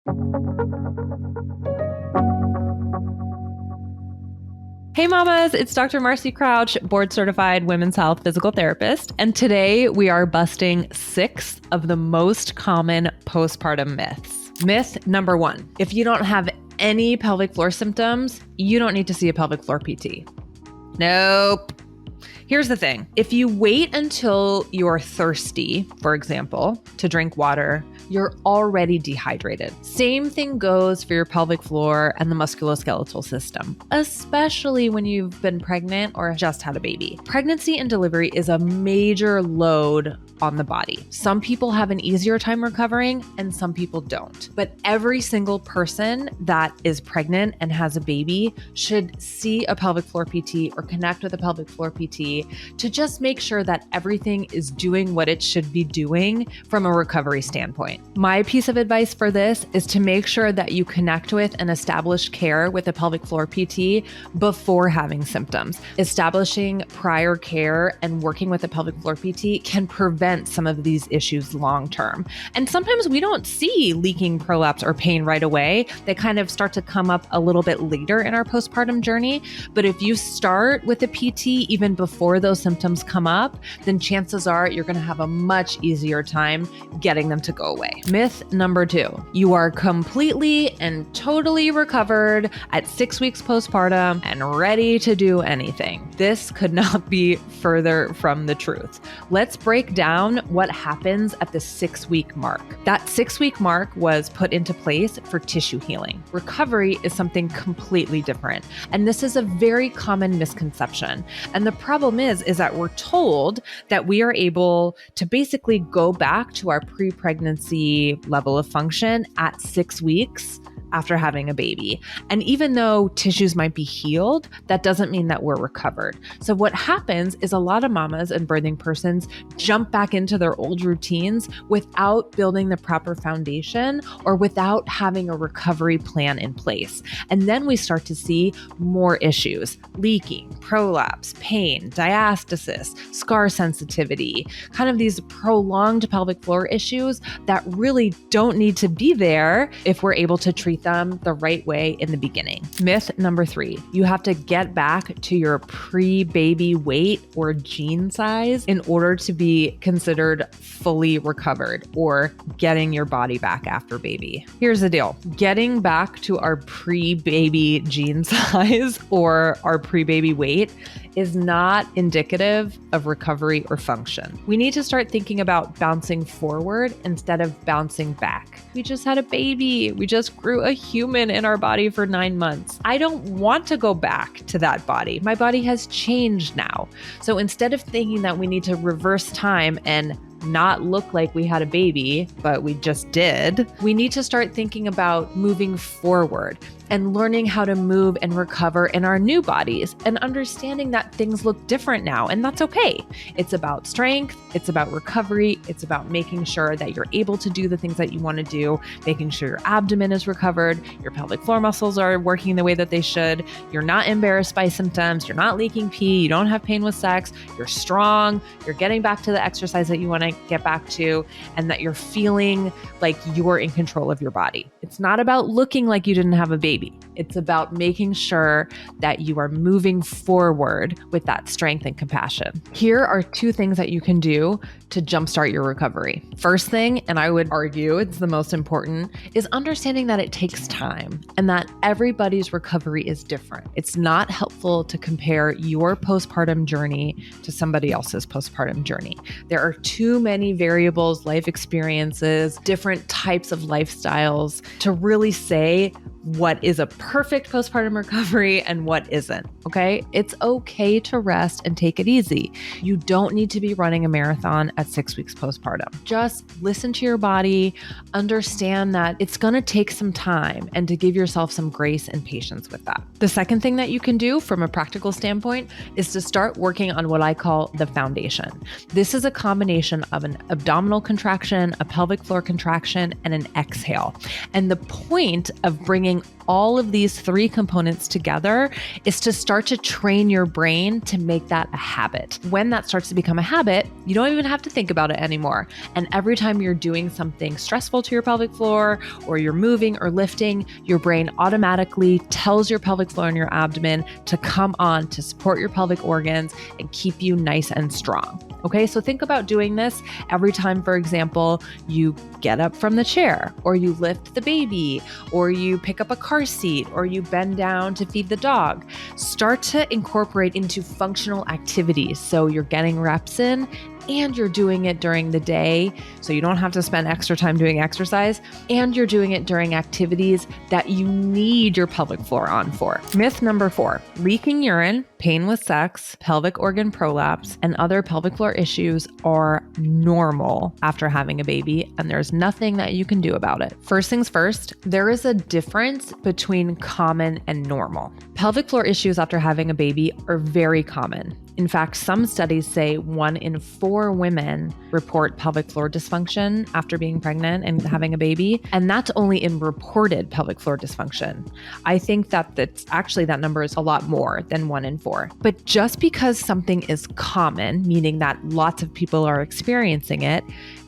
Hey mamas, it's Dr. Marcy Crouch, board certified women's health physical therapist. And today we are busting 6 of the most common postpartum myths. Myth number 1, if you don't have any pelvic floor symptoms, you don't need to see a pelvic floor PT. Nope. Here's the thing. If you wait until you're thirsty, for example, to drink water, you're already dehydrated. Same thing goes for your pelvic floor and the musculoskeletal system, especially when you've been pregnant or just had a baby. Pregnancy and delivery is a major load on the body. Some people have an easier time recovering and some people don't. But every single person that is pregnant and has a baby should see a pelvic floor PT or connect with a pelvic floor PT to just make sure that everything is doing what it should be doing from a recovery standpoint. My piece of advice for this is to make sure that you connect with and establish care with a pelvic floor PT before having symptoms. Establishing prior care and working with a pelvic floor PT can prevent some of these issues long term. And sometimes we don't see leaking prolapse or pain right away. They kind of start to come up a little bit later in our postpartum journey. But if you start with a PT even before those symptoms come up, then chances are you're going to have a much easier time getting them to go away. Myth number 2, you are completely and totally recovered at 6 weeks postpartum and ready to do anything. This could not be further from the truth. Let's break down what happens at the 6-week mark. That 6-week mark was put into place for tissue healing. Recovery is something completely different. And this is a very common misconception. And the problem is that we're told that we are able to basically go back to our pre-pregnancy level of function at 6 weeks after having a baby. And even though tissues might be healed, that doesn't mean that we're recovered. So what happens is a lot of mamas and birthing persons jump back into their old routines without building the proper foundation or without having a recovery plan in place. And then we start to see more issues: leaking, prolapse, pain, diastasis, scar sensitivity, kind of these prolonged pelvic floor issues that really don't need to be there if we're able to treat them the right way in the beginning. Myth number 3, you have to get back to your pre-baby weight or gene size in order to be considered fully recovered or getting your body back after baby. Here's the deal. Getting back to our pre-baby gene size or our pre-baby weight is not indicative of recovery or function. We need to start thinking about bouncing forward instead of bouncing back. We just had a baby. We just grew a human in our body for 9 months. I don't want to go back to that body. My body has changed now. So instead of thinking that we need to reverse time and not look like we had a baby, but we just did, we need to start thinking about moving forward and learning how to move and recover in our new bodies and understanding that things look different now, and that's okay. It's about strength, it's about recovery, it's about making sure that you're able to do the things that you want to do, making sure your abdomen is recovered, your pelvic floor muscles are working the way that they should, you're not embarrassed by symptoms, you're not leaking pee, you don't have pain with sex, you're strong, you're getting back to the exercise that you want to get back to, and that you're feeling like you're in control of your body. It's not about looking like you didn't have a baby. It's about making sure that you are moving forward with that strength and compassion. Here are 2 things that you can do to jumpstart your recovery. First thing, and I would argue it's the most important, is understanding that it takes time and that everybody's recovery is different. It's not helpful to compare your postpartum journey to somebody else's postpartum journey. There are too many variables, life experiences, different types of lifestyles to really say what is a perfect postpartum recovery and what isn't, okay? It's okay to rest and take it easy. You don't need to be running a marathon at 6 weeks postpartum. Just listen to your body, understand that it's gonna take some time, and to give yourself some grace and patience with that. The second thing that you can do from a practical standpoint is to start working on what I call the foundation. This is a combination of an abdominal contraction, a pelvic floor contraction, and an exhale. And the point of bringing all of these 3 components together is to start start to train your brain to make that a habit. When that starts to become a habit, you don't even have to think about it anymore. And every time you're doing something stressful to your pelvic floor, or you're moving or lifting, your brain automatically tells your pelvic floor and your abdomen to come on to support your pelvic organs and keep you nice and strong. Okay, so think about doing this every time, for example, you get up from the chair, or you lift the baby, or you pick up a car seat, or you bend down to feed the dog. Start to incorporate into functional activities. So you're getting reps in and you're doing it during the day, so you don't have to spend extra time doing exercise, and you're doing it during activities that you need your pelvic floor on for. Myth number 4, leaking urine, pain with sex, pelvic organ prolapse, and other pelvic floor issues are normal after having a baby, and there's nothing that you can do about it. First things first, there is a difference between common and normal. Pelvic floor issues after having a baby are very common. In fact, some studies say 1 in 4 women report pelvic floor dysfunction after being pregnant and having a baby, and that's only in reported pelvic floor dysfunction. I think that that number is a lot more than 1 in 4. But just because something is common, meaning that lots of people are experiencing it,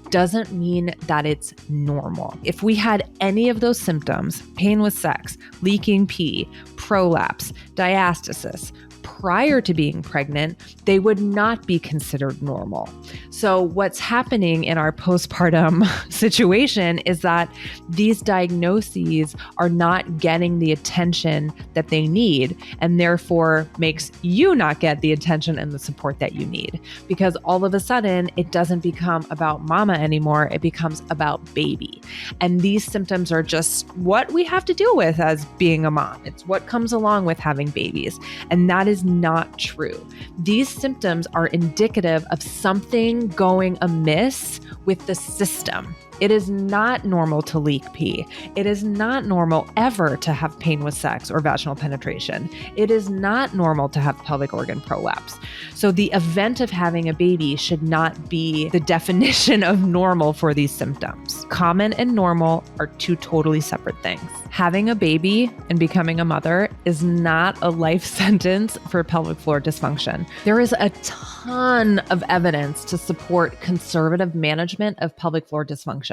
doesn't mean that it's normal. If we had any of those symptoms, pain with sex, leaking pee, prolapse, diastasis, prior to being pregnant, they would not be considered normal. So what's happening in our postpartum situation is that these diagnoses are not getting the attention that they need, and therefore makes you not get the attention and the support that you need. Because all of a sudden, it doesn't become about mama anymore, it becomes about baby. And these symptoms are just what we have to deal with as being a mom. It's what comes along with having babies. And that is not true. These symptoms are indicative of something going amiss with the system. It is not normal to leak pee. It is not normal ever to have pain with sex or vaginal penetration. It is not normal to have pelvic organ prolapse. So the event of having a baby should not be the definition of normal for these symptoms. Common and normal are 2 totally separate things. Having a baby and becoming a mother is not a life sentence for pelvic floor dysfunction. There is a ton of evidence to support conservative management of pelvic floor dysfunction.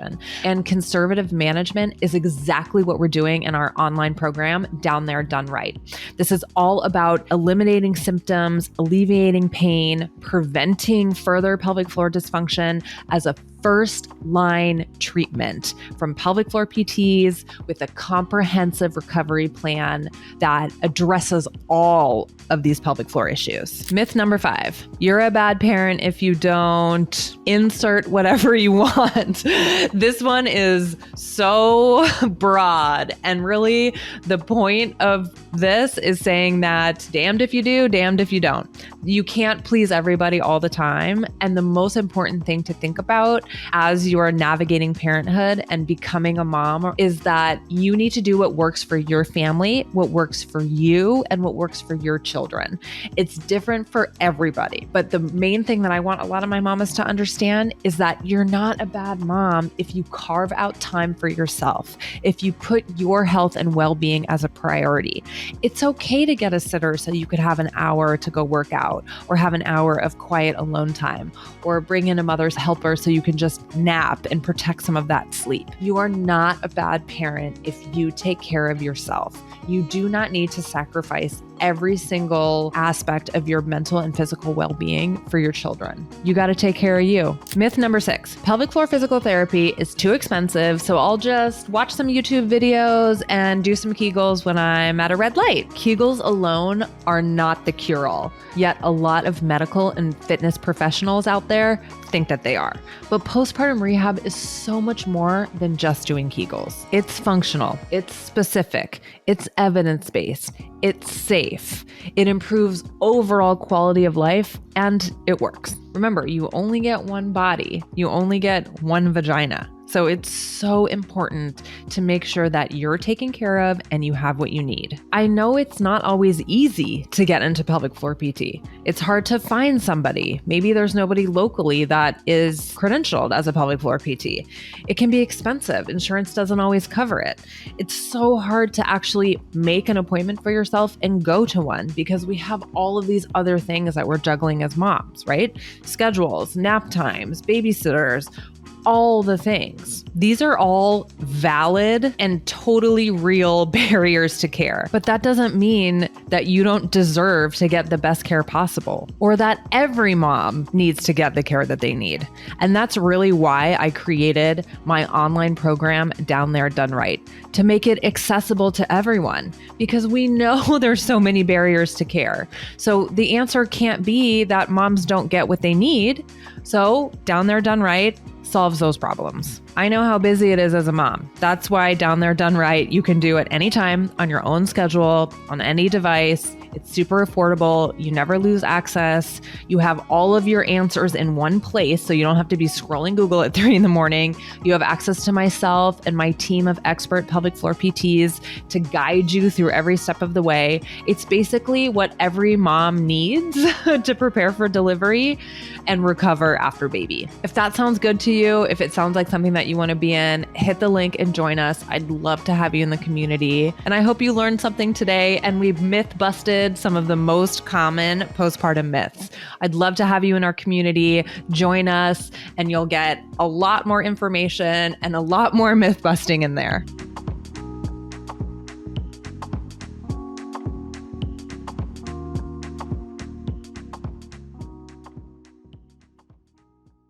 And conservative management is exactly what we're doing in our online program, Down There Done Right. This is all about eliminating symptoms, alleviating pain, preventing further pelvic floor dysfunction as a first line treatment from pelvic floor PTs with a comprehensive recovery plan that addresses all of these pelvic floor issues. Myth number 5, you're a bad parent if you don't insert whatever you want. This one is so broad, and really the point of this is saying that damned if you do, damned if you don't. You can't please everybody all the time. And the most important thing to think about as you are navigating parenthood and becoming a mom is that you need to do what works for your family, what works for you, and what works for your children. It's different for everybody. But the main thing that I want a lot of my mamas to understand is that you're not a bad mom if you carve out time for yourself, if you put your health and well-being as a priority. It's okay to get a sitter so you could have an hour to go work out, or have an hour of quiet alone time, or bring in a mother's helper so you can just nap and protect some of that sleep. You are not a bad parent if you take care of yourself. You do not need to sacrifice every single aspect of your mental and physical well-being for your children. You got to take care of you. Myth number 6, pelvic floor physical therapy is too expensive, so I'll just watch some YouTube videos and do some Kegels when I'm at a red light. Kegels alone are not the cure-all, yet a lot of medical and fitness professionals out there think that they are. But postpartum rehab is so much more than just doing Kegels. It's functional, it's specific, it's evidence-based, it's safe, it improves overall quality of life, and it works. Remember, you only get one body, you only get one vagina. So it's so important to make sure that you're taken care of and you have what you need. I know it's not always easy to get into pelvic floor PT. It's hard to find somebody. Maybe there's nobody locally that is credentialed as a pelvic floor PT. It can be expensive. Insurance doesn't always cover it. It's so hard to actually make an appointment for yourself and go to one because we have all of these other things that we're juggling as moms, right? Schedules, nap times, babysitters, all the things. These are all valid and totally real barriers to care. But that doesn't mean that you don't deserve to get the best care possible or that every mom needs to get the care that they need. And that's really why I created my online program, Down There Done Right, to make it accessible to everyone because we know there's so many barriers to care. So the answer can't be that moms don't get what they need. So Down There Done Right solves those problems. I know how busy it is as a mom. That's why Down There Done Right, you can do it anytime on your own schedule, on any device. It's super affordable. You never lose access. You have all of your answers in one place, so you don't have to be scrolling Google at 3 a.m. You have access to myself and my team of expert pelvic floor PTs to guide you through every step of the way. It's basically what every mom needs to prepare for delivery and recover after baby. If that sounds good to you, if it sounds like something that you want to be in, hit the link and join us. I'd love to have you in the community. And I hope you learned something today and we've myth busted some of the most common postpartum myths. I'd love to have you in our community. Join us and you'll get a lot more information and a lot more myth busting in there.